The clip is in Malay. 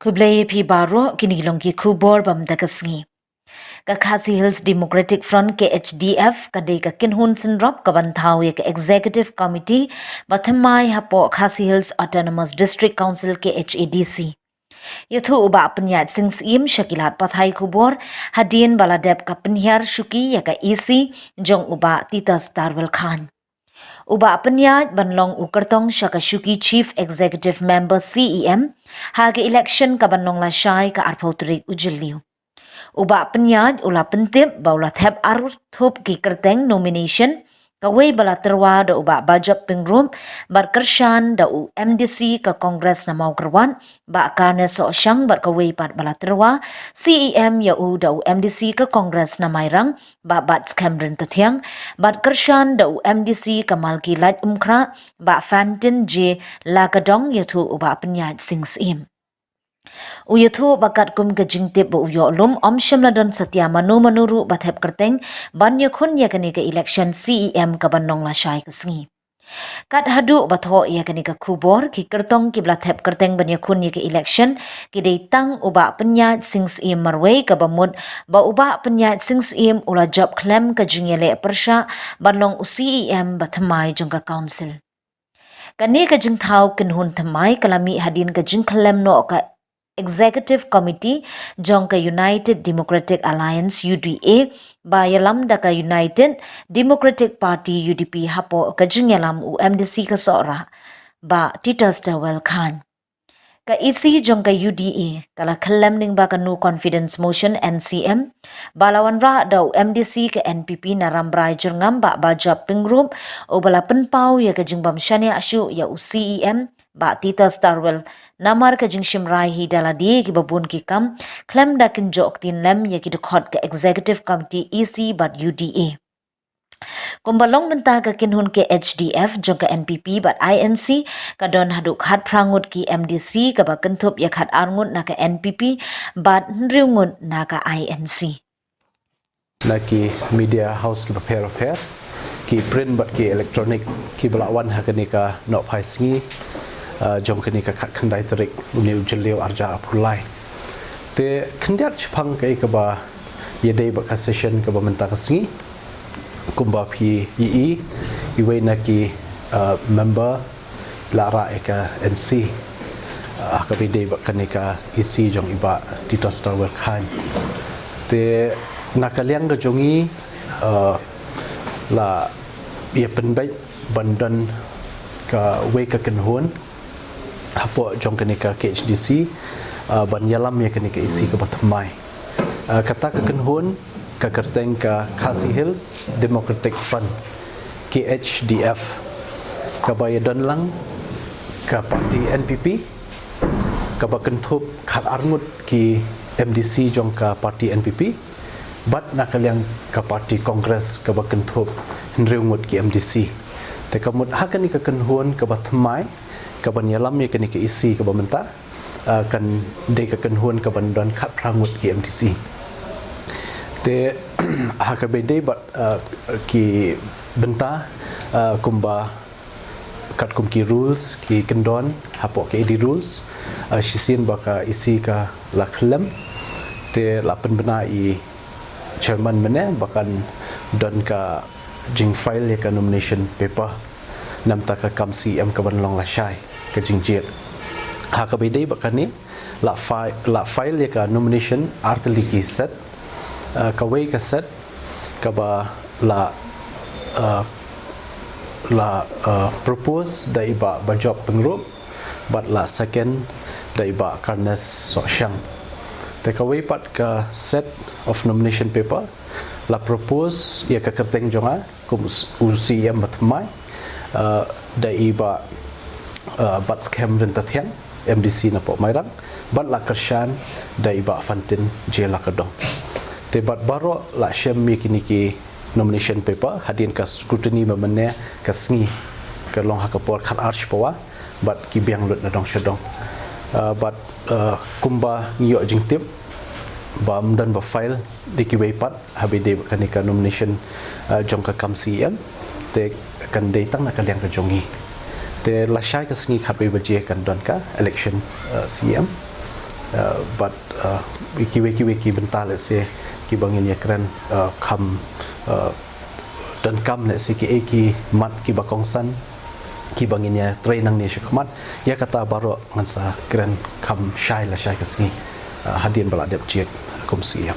Kublai pi baro kini longi kubor bam dagasngi. Ka Khadc Hills Democratic Front ke HDF kadai ka Kynhun sinrop ka banthaw ye ka Executive Committee ba Thymmai hapo Khadc Hills Autonomous District Council ke HADC. Yathu uba penyat sing sim syakilat pathai kubor hadin baladep ka penhyar syuki ya ka EC jong uba Titas Darwel Khan. Uba penyat banlong ukertong syaka syuki Chief Executive Member CEM haga election ka banlong lasyai ka arpauturik ujiliu. Uba penyat ula pentip baula thep arut thup ki kerteng nomination kawai bala terwa da uba bajap pingrum bar kershan da u MDC ka Kongres na mau kerwan ba karne so syang bar kawai pat bala terwa CEM ya u da u MDC ka Kongres na mairang ba bat skambrin tathiang bar kershan da u MDC ka malki lat umkra ba Fantin J Lakadong ya thu uba penyat sings im. Uyathu bakat kum ke jingtip bo uyo lum om shimladon satya manu manuru bathep kerteng ban yakhun yakani ke election CEM ka banong la shai kesngi. Kat hadu batho yakani ka kubor ki kertong ki blathep kerteng ban yakhun ke election ki dei tang uba penyat sings im marwei ka bamud ba uba penyat sings im ula job claim ka jingele persha banong u CEM bathmai jongka council. Kani ka jingthau Kynhun Thymmai kalami hadin ka jingklem no ka Executive Committee jongka United Democratic Alliance UDA ba yalam daka United Democratic Party UDP hapo ka jingyalam UMDC ka sora ba Titas Darwel Khan. Ka isi jongka UDA kala khalam ning ba ka no confidence motion NCM balawan ra da MDC ka NPP na rambrai jengam ba bajap pingrum o bala penpau ya ka jingbam shania asyu ya CEM ba Titas Darwel namar ka jingshim rai hi dala die ki babun ki kam klem da kin jok tin lem ya ki dekhot ka Executive Committee EC but UDA. Kumbalong mentah ka Kynhun ke HDF jong ka NPP but INC ka don haduk hat prangut ki MDC ka ba kentup yak hat arngut na ka NPP but nriungut na ka INC. Naki media house ki prepare ki print but ki electronic ki belawan hakani ka no phai singi jom kani ka khat khandai tarik uniu jeliu arja apulai te khandiat chphang kai ka ba yedei ba ka session ka ba menta ka singi kumba phi iwei naki member lara eka NC ka bidei ba kani ka EC jong iba Titas Darwel Khan te nakaliang ka jongi la ia penbai bandan ka wei ka Kynhun hapo jong kani ka KHDC ban yalam ya kani ka isi ka Thymmai kata ka Kynhun ka kerteng ka Khadc Hills Democratic Front KHDF ka bayadan lang ka parti NPP ka bakentup khat arngut ki MDC jong ka parti NPP bat nakaliang ka parti Kongres ka bakentup henriungut ki MDC te kamut hakani ka Kynhun ka Thymmai ka banyalam ya kani ka isi ka bamenta kan de ka Kynhun ka bandon khat prangut ki MDC te haka bede bat ki benta kumba kat kum ki rules ki kendon hapo ki di rules shisin baka isi ka laklem te lapen bena I chairman mene bakan don ka jing file ya ka nomination paper namta ka kam CM ka banlong lasyai ka jingjet haka bede bakani la file ya ka nomination artli ki set kawai ka set ka ba la propose da iba bajop pengrup but la second da iba karnes so syang te kawai pat ka set of nomination paper la propose ya ka kerteng jonga kum UCM Thymmai da iba bat scam ren tathiang MDC na po mairang bat la kershan da iba Fantin J Lakadong te bat baro la syam mi kini ki nomination paper hadin ka scrutiny memene ka sngi ka long hakapor khat arch pawa bat ki biang lut na dong shadong bat kumba ngiyo jingtip ba mdan ba file di ki weipat habide kani ka nomination jong ka kam CM te kan datang na kaliang ka jongi te la syai ka sngi khat we baje kan don ka election CM but wiki bentar let's say ki bangin ya keren kam dan kam let's say ki mat ki bakongsan ki banginnya trainang ni syakmat ya kata baru ngansa keren kam syai la syai kasni hadian balak dep jiet komsi ya